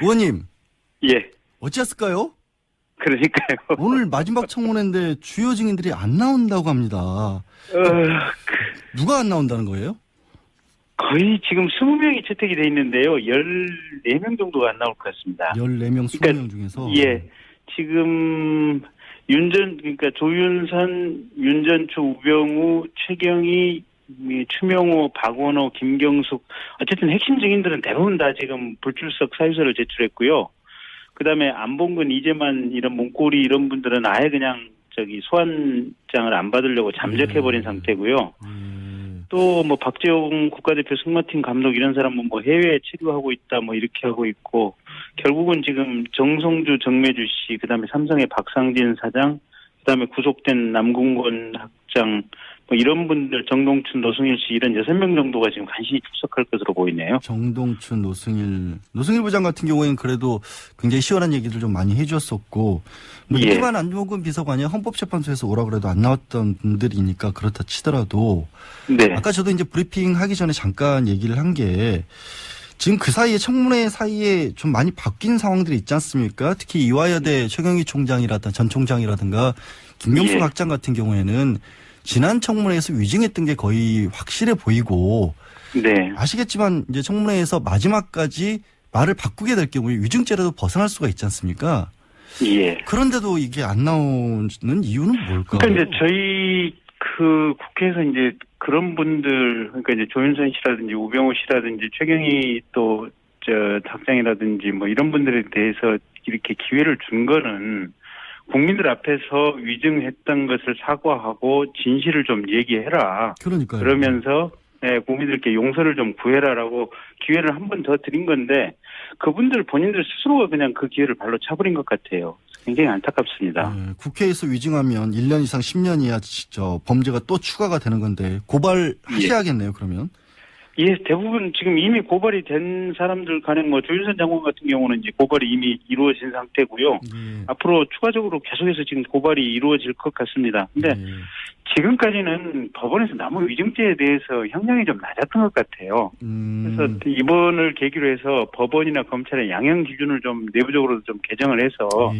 의원님. 예. 어찌했을까요? 그러니까요. 오늘 마지막 청문회인데 주요 증인들이 안 나온다고 합니다. 누가 안 나온다는 거예요? 거의 지금 20명이 채택이 돼 있는데요. 14명 정도가 안 나올 것 같습니다. 14명, 20명 중에서? 예. 지금 그러니까 조윤선, 윤전초, 우병우, 최경희, 추명호, 박원호, 김경숙, 어쨌든 핵심 증인들은 대부분 다 지금 불출석 사유서를 제출했고요. 그다음에 안봉근, 이재만 이런 문고리 이런 분들은 아예 그냥 소환장을 안 받으려고 잠적해버린 상태고요. 또 뭐 박재홍 국가대표 승마팀 감독 이런 사람은 뭐 해외에 체류하고 있다 뭐 이렇게 하고 있고, 결국은 지금 정성주, 정매주 씨, 그다음에 삼성의 박상진 사장, 그다음에 구속된 남궁건 학장 뭐 이런 분들, 정동춘, 노승일 씨 이런 6명 정도가 지금 간신히 출석할 것으로 보이네요. 정동춘, 노승일 부장 같은 경우에는 그래도 굉장히 시원한 얘기들 좀 많이 해주었었고, 뭐 예. 이기만 안종근 비서관이 헌법재판소에서 오라 그래도 안 나왔던 분들이니까 그렇다 치더라도, 네. 아까 저도 이제 브리핑 하기 전에 잠깐 얘기를 한 게, 지금 그 사이에 청문회 사이에 좀 많이 바뀐 상황들이 있지 않습니까? 특히 이화여대 최경희 총장이라든가 전 총장이라든가 김경수 예. 학장 같은 경우에는 지난 청문회에서 위증했던 게 거의 확실해 보이고, 네. 아시겠지만 이제 청문회에서 마지막까지 말을 바꾸게 될 경우에 위증죄라도 벗어날 수가 있지 않습니까? 예. 그런데도 이게 안 나오는 이유는 뭘까요? 그러니까 이제 저희 국회에서 이제 그런 분들, 그러니까 이제 조윤선 씨라든지 우병우 씨라든지 최경희 또 학장이라든지 뭐 이런 분들에 대해서 이렇게 기회를 준 거는 국민들 앞에서 위증했던 것을 사과하고 진실을 좀 얘기해라. 그러니까요. 그러면서 국민들께 용서를 좀 구해라라고 기회를 한 번 더 드린 건데, 그분들 본인들 스스로가 그냥 그 기회를 발로 차버린 것 같아요. 굉장히 안타깝습니다. 네, 국회에서 위증하면 1년 이상 10년 이하 범죄가 또 추가가 되는 건데 고발하셔야겠네요. 그러면. 예, 대부분 지금 이미 고발이 된 사람들 간에 뭐 조윤선 장관 같은 경우는 이제 고발이 이미 이루어진 상태고요. 예. 앞으로 추가적으로 계속해서 지금 고발이 이루어질 것 같습니다. 근데 예. 지금까지는 법원에서 남은 위증죄에 대해서 형량이 좀 낮았던 것 같아요. 그래서 이번을 계기로 해서 법원이나 검찰의 양형 기준을 좀 내부적으로 좀 개정을 해서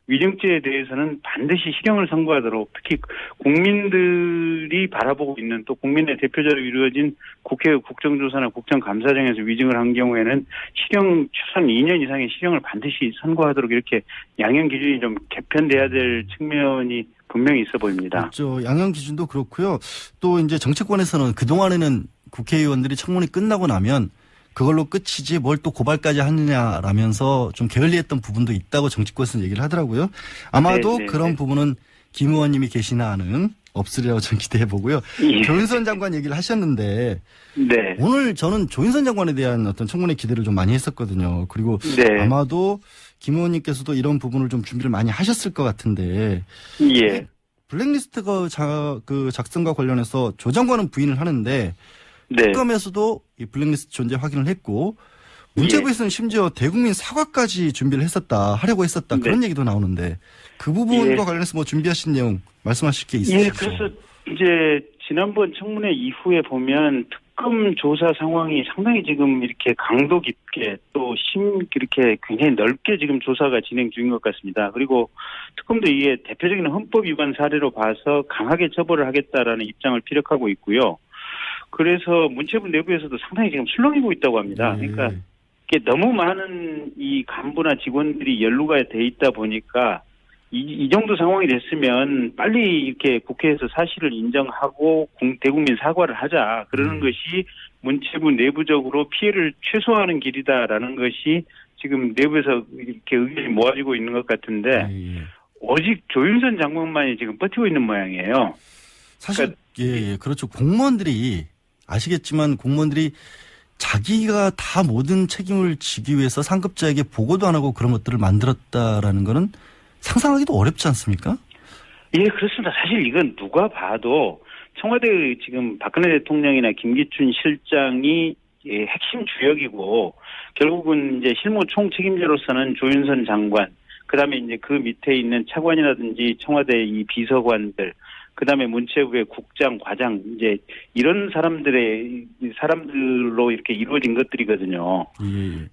위증죄에 대해서는 반드시 실형을 선고하도록, 특히 국민들이 바라보고 있는 또 국민의 대표자로 이루어진 국회 국정조사나 국정감사장에서 위증을 한 경우에는 실형 최소한 2년 이상의 실형을 반드시 선고하도록 이렇게 양형 기준이 좀 개편돼야 될 측면이 분명히 있어 보입니다. 그렇죠. 양형 기준도 그렇고요. 또 이제 정치권에서는 그동안에는 국회의원들이 청문회 끝나고 나면 그걸로 끝이지 뭘 또 고발까지 하느냐라면서 좀 게을리했던 부분도 있다고 정치권에서는 얘기를 하더라고요. 아마도 네. 그런 부분은 김 의원님이 계시나 하는 없으리라고 저는 기대해 보고요. 예. 조윤선 장관 얘기를 하셨는데 네. 오늘 저는 조윤선 장관에 대한 어떤 청문회 기대를 좀 많이 했었거든요. 그리고 네. 아마도 김 의원님께서도 이런 부분을 좀 준비를 많이 하셨을 것 같은데, 예. 블랙리스트가 작성과 관련해서 조 장관은 부인을 하는데 네. 특검에서도 이 블랙리스트 존재 확인을 했고 문체부에서는 심지어 대국민 사과까지 준비를 하려고 했었다. 네. 그런 얘기도 나오는데 그 부분과 예. 관련해서 뭐 준비하신 내용 말씀하실 게 있으시죠? 예, 그래서 이제 지난번 청문회 이후에 보면 특검 조사 상황이 상당히 지금 이렇게 강도 깊게 또 이렇게 굉장히 넓게 지금 조사가 진행 중인 것 같습니다. 그리고 특검도 이게 대표적인 헌법 위반 사례로 봐서 강하게 처벌을 하겠다라는 입장을 피력하고 있고요. 그래서 문체부 내부에서도 상당히 지금 술렁이고 있다고 합니다. 그러니까 이게 너무 많은 이 간부나 직원들이 연루가 돼 있다 보니까 이 정도 상황이 됐으면 빨리 이렇게 국회에서 사실을 인정하고 대국민 사과를 하자. 그러는 것이 문체부 내부적으로 피해를 최소화하는 길이다라는 것이 지금 내부에서 이렇게 의견이 모아지고 있는 것 같은데 오직 조윤선 장관만이 지금 버티고 있는 모양이에요. 사실 그렇죠. 공무원들이 아시겠지만 공무원들이 자기가 다 모든 책임을 지기 위해서 상급자에게 보고도 안 하고 그런 것들을 만들었다라는 거는 상상하기도 어렵지 않습니까? 예, 그렇습니다. 사실 이건 누가 봐도 청와대 지금 박근혜 대통령이나 김기춘 실장이 핵심 주역이고 결국은 이제 실무 총책임자로서는 조윤선 장관, 그다음에 이제 그 밑에 있는 차관이라든지 청와대 이 비서관들, 그다음에 문체부의 국장, 과장, 이제 이런 사람들로 이렇게 이루어진 것들이거든요.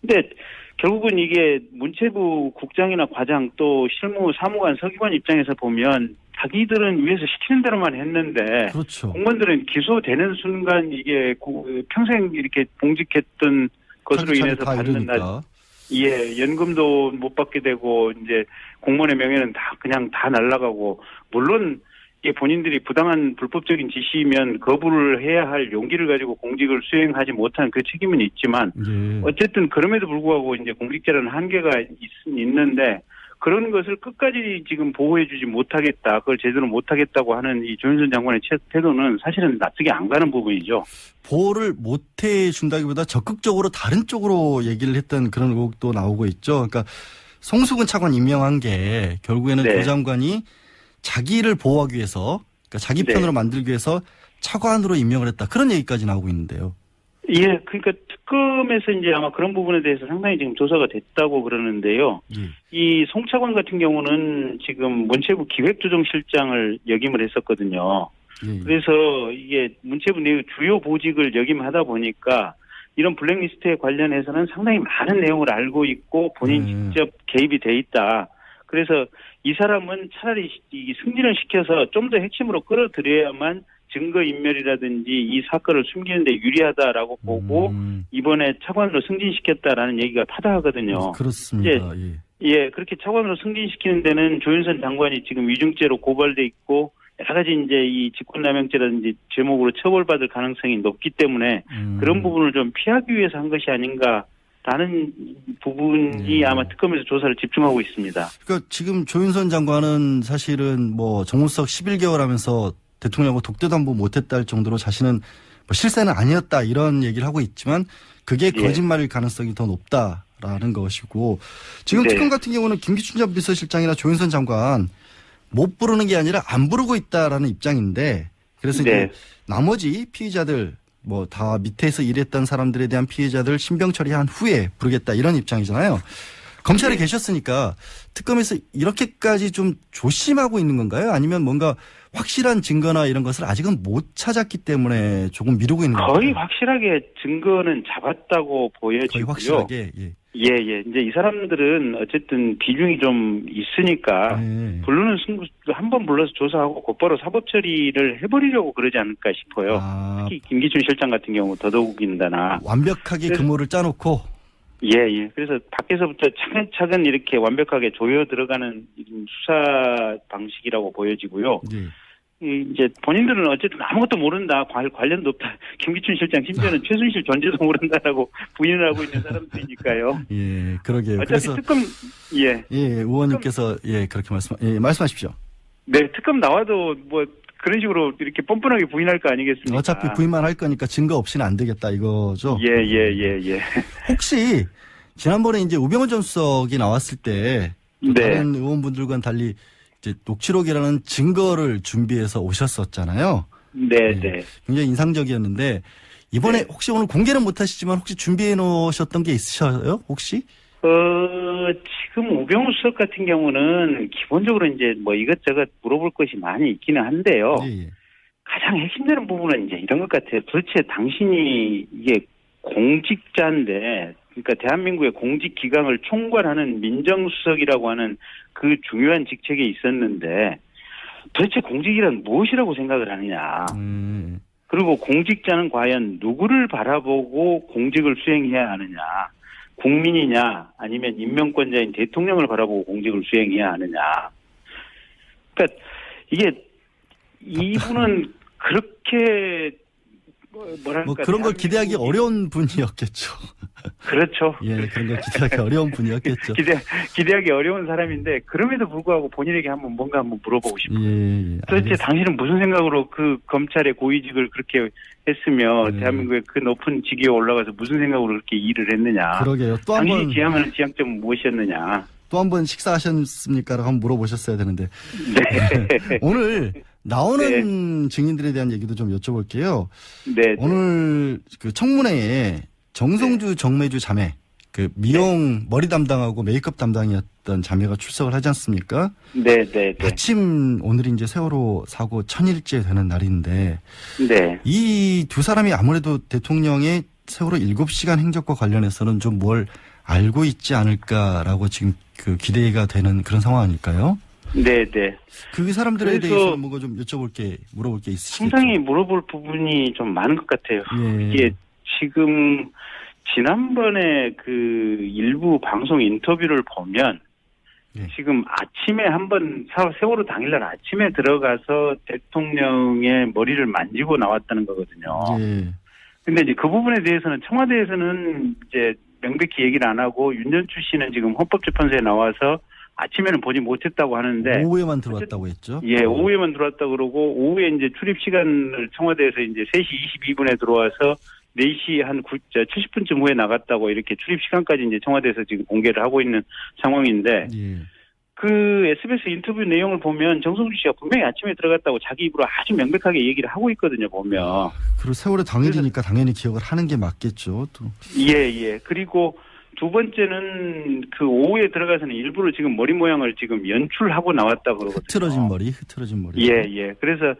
근데 결국은 이게 문체부 국장이나 과장 또 실무 사무관 서기관 입장에서 보면 자기들은 위에서 시키는 대로만 했는데 그렇죠. 공무원들은 기소되는 순간 이게 평생 이렇게 봉직했던 것으로 인해서 다 받는 이러니까. 예, 연금도 못 받게 되고 이제 공무원의 명예는 다 그냥 다 날아가고 물론 이게 본인들이 부당한 불법적인 지시면 거부를 해야 할 용기를 가지고 공직을 수행하지 못한 그 책임은 있지만 예. 어쨌든 그럼에도 불구하고 이제 공직자라는 한계가 있는데 그런 것을 끝까지 지금 보호해주지 못하겠다, 그걸 제대로 못하겠다고 하는 이 조윤선 장관의 태도는 사실은 납득이 안 가는 부분이죠. 보호를 못 해준다기보다 적극적으로 다른 쪽으로 얘기를 했던 그런 의혹도 나오고 있죠. 그러니까 송수근 차관 임명한 게 결국에는 네. 조 장관이 자기를 보호하기 위해서, 그러니까 자기 네. 편으로 만들기 위해서 차관으로 임명을 했다. 그런 얘기까지 나오고 있는데요. 예, 그러니까 특검에서 이제 아마 그런 부분에 대해서 상당히 지금 조사가 됐다고 그러는데요. 예. 이 송 차관 같은 경우는 지금 문체부 기획조정실장을 역임을 했었거든요. 예. 그래서 이게 문체부 내 주요 보직을 역임하다 보니까 이런 블랙리스트에 관련해서는 상당히 많은 내용을 알고 있고 본인 직접 개입이 돼 있다. 그래서 이 사람은 차라리 승진을 시켜서 좀 더 핵심으로 끌어들여야만 증거인멸이라든지 이 사건을 숨기는 데 유리하다라고 보고 이번에 차관으로 승진시켰다라는 얘기가 타당하거든요. 그렇습니다. 예, 그렇게 차관으로 승진시키는 데는 조윤선 장관이 지금 위증죄로 고발돼 있고 여러 가지 이제 이 직권남용죄라든지 제목으로 처벌받을 가능성이 높기 때문에 그런 부분을 좀 피하기 위해서 한 것이 아닌가라는 부분이 아마 특검에서 조사를 집중하고 있습니다. 그러니까 지금 조윤선 장관은 사실은 뭐 정무수석 11개월 하면서 대통령하고 독대도 한번 못했다 할 정도로 자신은 뭐 실세는 아니었다 이런 얘기를 하고 있지만 그게 거짓말일 가능성이 더 높다라는 것이고 지금 특검 같은 경우는 김기춘 전 비서실장이나 조윤선 장관 못 부르는 게 아니라 안 부르고 있다라는 입장인데 그래서 이제 나머지 피의자들 뭐 다 밑에서 일했던 사람들에 대한 피해자들 신병 처리한 후에 부르겠다 이런 입장이잖아요. 검찰에 계셨으니까 특검에서 이렇게까지 좀 조심하고 있는 건가요? 아니면 뭔가 확실한 증거나 이런 것을 아직은 못 찾았기 때문에 조금 미루고 있는 건가요? 거의 확실하게 증거는 잡았다고 보여지고요. 거의 확실하게. 예. 예. 이제 이 사람들은 어쨌든 비중이 좀 있으니까 부르는 승부 한 번 불러서 조사하고 곧바로 사법 처리를 해버리려고 그러지 않을까 싶어요. 특히 김기춘 실장 같은 경우 더더욱인다나 완벽하게 금호를 짜놓고. 예. 그래서 밖에서부터 차근차근 이렇게 완벽하게 조여 들어가는 수사 방식이라고 보여지고요. 이제 본인들은 어쨌든 아무것도 모른다, 관련도 없다. 김기춘 실장 심지어는 최순실 존재도 모른다라고 부인을 하고 있는 사람들이니까요. 예, 그러게요. 어차피 그래서 특검 의원님께서 특검, 말씀하십시오. 네, 특검 나와도 뭐 그런 식으로 이렇게 뻔뻔하게 부인할 거 아니겠습니까? 어차피 부인만 할 거니까 증거 없이는 안 되겠다 이거죠. 예. 혹시 지난번에 이제 우병우 전 수석이 나왔을 때 다른 의원분들과는 달리 이제 녹취록이라는 증거를 준비해서 오셨었잖아요. 네. 굉장히 인상적이었는데 이번에 혹시 오늘 공개는 못하시지만 혹시 준비해 놓으셨던 게 있으셔요? 혹시? 지금 우병우 수석 같은 경우는 기본적으로 이제 뭐 이것저것 물어볼 것이 많이 있기는 한데요. 가장 핵심되는 부분은 이제 이런 것 같아요. 도대체 당신이 이게 공직자인데, 그러니까 대한민국의 공직기강을 총괄하는 민정수석이라고 하는 그 중요한 직책에 있었는데 도대체 공직이란 무엇이라고 생각을 하느냐. 그리고 공직자는 과연 누구를 바라보고 공직을 수행해야 하느냐. 국민이냐 아니면 임명권자인 대통령을 바라보고 공직을 수행해야 하느냐. 그러니까 이게 이분은 그렇게 뭐랄까 그런 걸 기대하기 어려운 분이었겠죠. 그렇죠. 예, 그런 걸 기대하기 어려운 분이었겠죠. 기대하기 어려운 사람인데 그럼에도 불구하고 본인에게 뭔가 한번 물어보고 싶어요. 도대체 당신은 무슨 생각으로 그 검찰의 고위직을 그렇게 했으며 대한민국의 그 높은 직위에 올라가서 무슨 생각으로 그렇게 일을 했느냐. 그러게요. 또 한 번 당신이 지향하는 지향점은 무엇이었느냐. 또 한 번 식사하셨습니까? 라고 한번 물어보셨어야 되는데. 네. 오늘 나오는 증인들에 대한 얘기도 좀 여쭤볼게요. 오늘 그 청문회에 정성주 정매주 자매, 그 미용 머리 담당하고 메이크업 담당이었던 자매가 출석을 하지 않습니까? 마침 오늘이 이제 세월호 사고 1000일째 되는 날인데. 이 두 사람이 아무래도 대통령의 세월호 7시간 행적과 관련해서는 좀 뭘 알고 있지 않을까라고 지금 그 기대가 되는 그런 상황 아닐까요? 네네. 그 사람들에 그래서 대해서는 뭐가 좀 물어볼 게 있으시겠죠? 상당히 물어볼 부분이 좀 많은 것 같아요. 예. 이게 지금 지난번에 그 일부 방송 인터뷰를 보면 예. 지금 아침에 한번 세월호 당일날 아침에 들어가서 대통령의 머리를 만지고 나왔다는 거거든요. 예. 근데 이제 그 부분에 대해서는 청와대에서는 이제 명백히 얘기를 안 하고 윤전추 씨는 지금 헌법재판소에 나와서 아침에는 보지 못했다고 하는데 오후에만 들어왔다고 했죠? 예, 오후에만 들어왔다 그러고 오후에 이제 출입 시간을 청와대에서 이제 3시 22분에 들어와서 4시 한 70분쯤 후에 나갔다고 이렇게 출입 시간까지 이제 청와대에서 지금 공개를 하고 있는 상황인데 예. 그 SBS 인터뷰 내용을 보면 정성주 씨가 분명히 아침에 들어갔다고 자기 입으로 아주 명백하게 얘기를 하고 있거든요, 보면. 그리고 세월호 당일이니까 당연히 기억을 하는 게 맞겠죠. 또. 예. 그리고 두 번째는 그 오후에 들어가서는 일부러 지금 머리 모양을 지금 연출하고 나왔다 그러거든요. 흐트러진 머리. 예. 그래서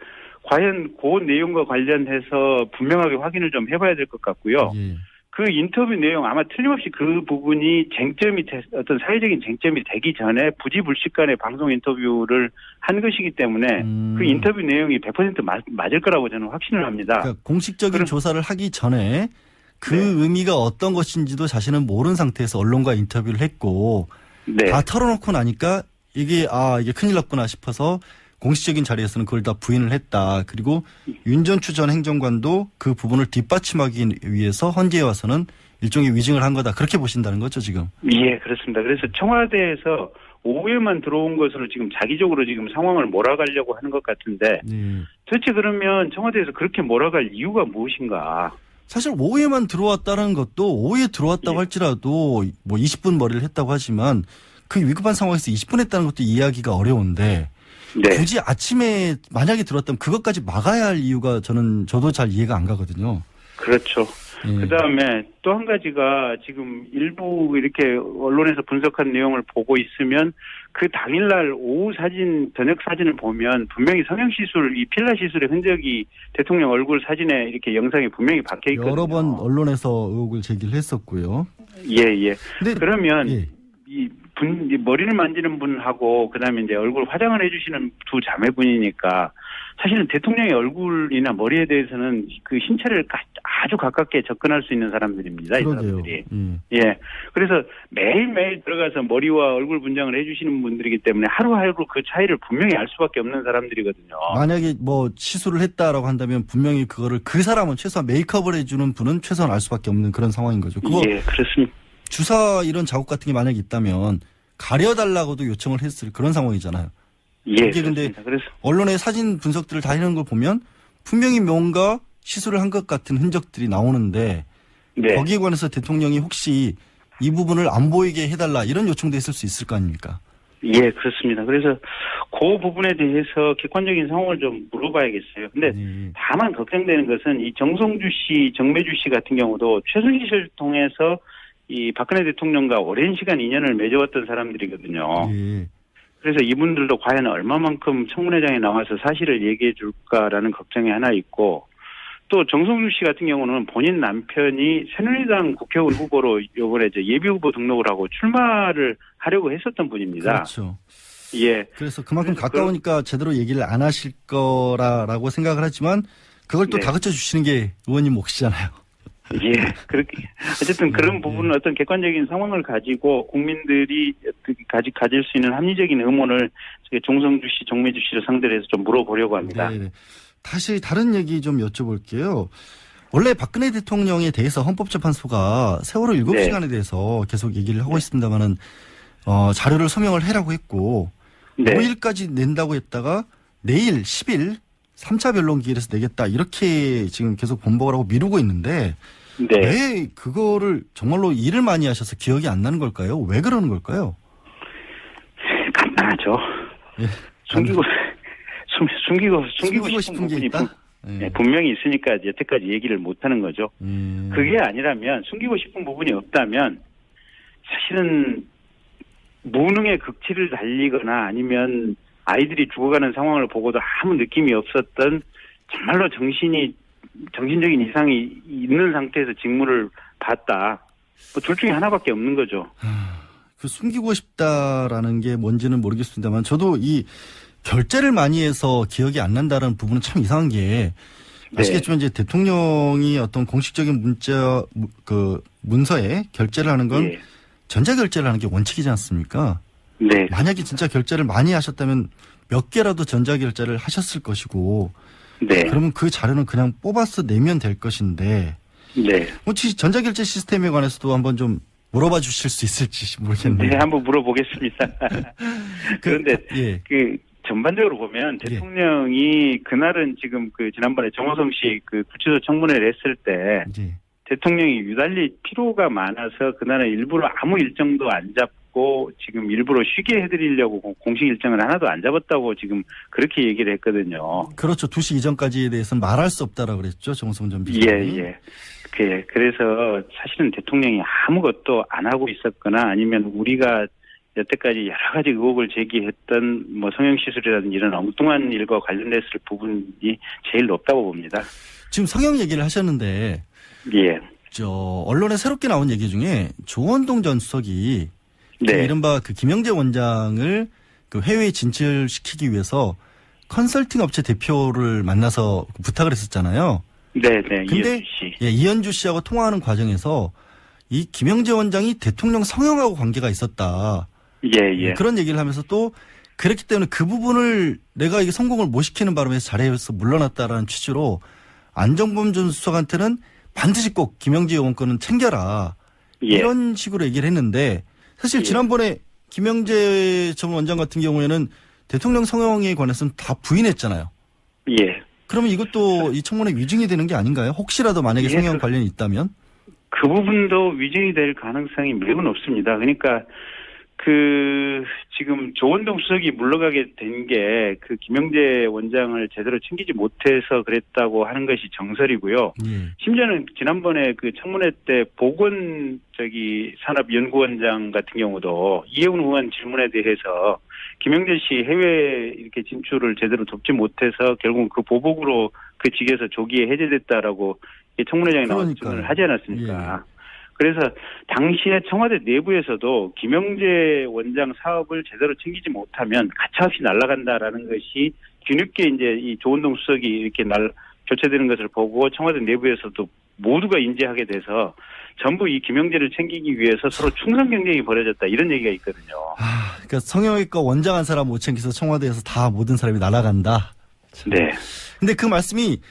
과연 그 내용과 관련해서 분명하게 확인을 좀 해봐야 될 것 같고요. 예. 그 인터뷰 내용 아마 틀림없이 그 부분이 어떤 사회적인 쟁점이 되기 전에 부지불식간에 방송 인터뷰를 한 것이기 때문에 그 인터뷰 내용이 100% 맞을 거라고 저는 확신을 합니다. 그러니까 공식적인 조사를 하기 전에 그 네. 의미가 어떤 것인지도 자신은 모르는 상태에서 언론과 인터뷰를 했고 네. 다 털어놓고 나니까 이게 큰일 났구나 싶어서 공식적인 자리에서는 그걸 다 부인을 했다. 그리고 윤전추 전 행정관도 그 부분을 뒷받침하기 위해서 헌재에 와서는 일종의 위증을 한 거다. 그렇게 보신다는 거죠, 지금? 예, 그렇습니다. 그래서 청와대에서 오후에만 들어온 것으로 지금 자기적으로 지금 상황을 몰아가려고 하는 것 같은데 도대체 그러면 청와대에서 그렇게 몰아갈 이유가 무엇인가? 사실 오후에만 들어왔다는 것도 오후에 들어왔다고 할지라도 뭐 20분 머리를 했다고 하지만 그 위급한 상황에서 20분 했다는 것도 이해하기가 어려운데 네. 굳이 아침에 만약에 들어왔다면 그것까지 막아야 할 이유가 저도 잘 이해가 안 가거든요. 그렇죠. 예. 그다음에 또 한 가지가 지금 일부 이렇게 언론에서 분석한 내용을 보고 있으면 그 당일날 오후 사진, 저녁 사진을 보면 분명히 성형시술, 이 필라 시술의 흔적이 대통령 얼굴 사진에 이렇게 영상이 분명히 박혀 있거든요. 여러 번 언론에서 의혹을 제기를 했었고요. 예. 근데 그러면 예. 이 머리를 만지는 분하고 그다음에 이제 얼굴 화장을 해주시는 두 자매분이니까 사실은 대통령의 얼굴이나 머리에 대해서는 그 신체를 아주 가깝게 접근할 수 있는 사람들입니다. 그러게요. 이 사람들이. 예. 그래서 매일매일 들어가서 머리와 얼굴 분장을 해주시는 분들이기 때문에 하루하루 그 차이를 분명히 알 수밖에 없는 사람들이거든요. 만약에 뭐 시술을 했다라고 한다면 분명히 그거를 그 사람은 최소한 메이크업을 해주는 분은 최소한 알 수밖에 없는 그런 상황인 거죠. 그거 예, 그렇습니다. 주사 이런 자국 같은 게 만약에 있다면 가려달라고도 요청을 했을 그런 상황이잖아요. 예, 이게 근데 그렇습니다. 그래서 언론의 사진 분석들을 다 해놓은 걸 보면 분명히 뭔가 시술을 한 것 같은 흔적들이 나오는데 네. 거기에 관해서 대통령이 혹시 이 부분을 안 보이게 해달라 이런 요청도 했을 수 있을 거 아닙니까? 예, 그렇습니다. 그래서 그 부분에 대해서 객관적인 상황을 좀 물어봐야겠어요. 근데 다만 걱정되는 것은 이 정성주 씨, 정매주 씨 같은 경우도 최순실을 통해서 이 박근혜 대통령과 오랜 시간 인연을 맺어왔던 사람들이거든요. 예. 그래서 이분들도 과연 얼마만큼 청문회장에 나와서 사실을 얘기해 줄까라는 걱정이 하나 있고 또 정성주 씨 같은 경우는 본인 남편이 새누리당 국회의원 후보로 이번에 예비 후보 등록을 하고 출마를 하려고 했었던 분입니다. 그렇죠. 예. 그래서 그만큼 가까우니까 제대로 얘기를 안 하실 거라고 생각을 하지만 그걸 또 네. 다그쳐 주시는 게 의원님 몫이잖아요. 예, 그렇게 어쨌든 그런 부분은 어떤 객관적인 상황을 가지고 국민들이 가질 수 있는 합리적인 의문을 정성주 씨, 정매주 씨를 상대로 해서 좀 물어보려고 합니다. 네. 다시 다른 얘기 좀 여쭤볼게요. 원래 박근혜 대통령에 대해서 헌법재판소가 세월호 7시간에 대해서 계속 얘기를 하고 있습니다만은 자료를 소명을 해라고 했고 네. 5일까지 낸다고 했다가 내일 10일 3차 변론기일에서 내겠다 이렇게 지금 계속 번복을 하고 미루고 있는데 네. 왜 그거를 정말로 일을 많이 하셔서 기억이 안 나는 걸까요? 왜 그러는 걸까요? 간단하죠. 예, 숨기고 싶은 게 부분이 있다? 분명히 있으니까 여태까지 얘기를 못하는 거죠. 그게 아니라면 숨기고 싶은 부분이 없다면 사실은 무능의 극치를 달리거나 아니면 아이들이 죽어가는 상황을 보고도 아무 느낌이 없었던 정말로 정신적인 이상이 있는 상태에서 직무를 봤다. 둘 중에 하나밖에 없는 거죠. 그 숨기고 싶다라는 게 뭔지는 모르겠습니다만 저도 이 결재를 많이 해서 기억이 안 난다라는 부분은 참 이상한 게 아시겠지만 이제 대통령이 어떤 공식적인 문서에 결재를 하는 건 예. 전자 결재를 하는 게 원칙이지 않습니까? 네. 만약에 진짜 결재를 많이 하셨다면 몇 개라도 전자 결재를 하셨을 것이고 네. 그러면 그 자료는 그냥 뽑아서 내면 될 것인데 네. 혹시 전자 결재 시스템에 관해서도 한번 좀 물어봐 주실 수 있을지 모르겠네요. 네, 한번 물어보겠습니다. 그런데 예. 전반적으로 보면 예. 대통령이 그날은 지금 지난번에 정호성 씨 구치소 청문회를 했을 때 예. 대통령이 유달리 피로가 많아서 그날은 일부러 아무 일정도 안 잡고 지금 일부러 쉬게 해드리려고 공식 일정을 하나도 안 잡았다고 지금 그렇게 얘기를 했거든요. 그렇죠. 2시 이전까지에 대해서는 말할 수 없다라고 그랬죠. 정호성 전 비서관이. 예. 그래서 사실은 대통령이 아무것도 안 하고 있었거나 아니면 우리가 여태까지 여러 가지 의혹을 제기했던 성형시술이라든지 이런 엉뚱한 일과 관련됐을 부분이 제일 높다고 봅니다. 지금 성형 얘기를 하셨는데 예. 언론에 새롭게 나온 얘기 중에 조원동 전 수석이 네. 이른바 김영재 원장을 해외에 진출시키기 위해서 컨설팅 업체 대표를 만나서 부탁을 했었잖아요. 네. 근데 이현주 씨. 이현주 씨하고 통화하는 과정에서 이 김영재 원장이 대통령 성형하고 관계가 있었다. 예. 그런 얘기를 하면서 또 그렇기 때문에 그 부분을 내가 이게 성공을 못 시키는 바람에 자리에서 물러났다라는 취지로 안정범 전 수석한테는 반드시 꼭 김영재 의원 거는 챙겨라. 예. 이런 식으로 얘기를 했는데 사실 지난번에 김영재 전 원장 같은 경우에는 대통령 성형에 관해서는 다 부인했잖아요. 예. 그러면 이것도 이 청문회 위증이 되는 게 아닌가요? 혹시라도 만약에 성형 관련이 있다면? 그 부분도 위증이 될 가능성이 매우 높습니다. 그러니까 지금 조원동 수석이 물러가게 된 게 김영재 원장을 제대로 챙기지 못해서 그랬다고 하는 것이 정설이고요. 예. 심지어는 지난번에 청문회 때 보건산업연구원장 같은 경우도 이해운 의원 질문에 대해서 김영재 씨 해외 이렇게 진출을 제대로 돕지 못해서 결국 그 보복으로 그 직에서 조기에 해제됐다라고 청문회장에 나와서 질문을 하지 않았습니까? 예. 그래서 당시에 청와대 내부에서도 김영재 원장 사업을 제대로 챙기지 못하면 가차없이 날아간다라는 것이 뒤늦게 이제 이 조원동 수석이 이렇게 교체되는 것을 보고 청와대 내부에서도 모두가 인지하게 돼서 전부 이 김영재를 챙기기 위해서 서로 충성 경쟁이 벌어졌다 이런 얘기가 있거든요. 그러니까 성형외과 원장 한 사람 못 챙겨서 청와대에서 다 모든 사람이 날아간다. 네. 근데 그 말씀이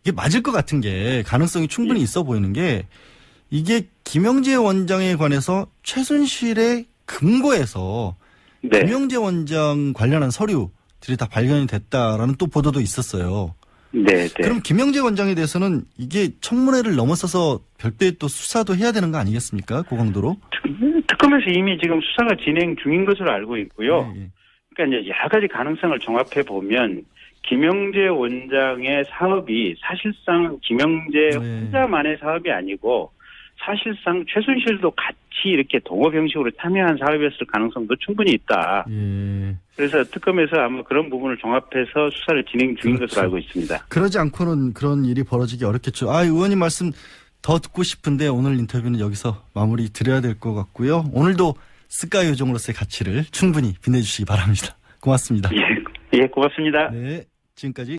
이게 맞을 것 같은 게 가능성이 충분히 있어 보이는 게 이게 김영재 원장에 관해서 최순실의 금고에서 네. 김영재 원장 관련한 서류들이 다 발견이 됐다라는 또 보도도 있었어요. 네. 그럼 김영재 원장에 대해서는 이게 청문회를 넘어서서 별도의 또 수사도 해야 되는 거 아니겠습니까? 고강도로. 특검에서 이미 지금 수사가 진행 중인 것으로 알고 있고요. 예. 그러니까 이제 여러 가지 가능성을 종합해 보면 김영재 원장의 사업이 사실상 김영재 혼자만의 사업이 아니고 사실상 최순실도 같이 이렇게 동업 형식으로 참여한 사업이었을 가능성도 충분히 있다. 예. 그래서 특검에서 아마 그런 부분을 종합해서 수사를 진행 중인 것으로 알고 있습니다. 그러지 않고는 그런 일이 벌어지기 어렵겠죠. 의원님 말씀 더 듣고 싶은데 오늘 인터뷰는 여기서 마무리 드려야 될 것 같고요. 오늘도 스카이 요정으로서의 가치를 충분히 빛내주시기 바랍니다. 고맙습니다. 예, 고맙습니다. 네, 지금까지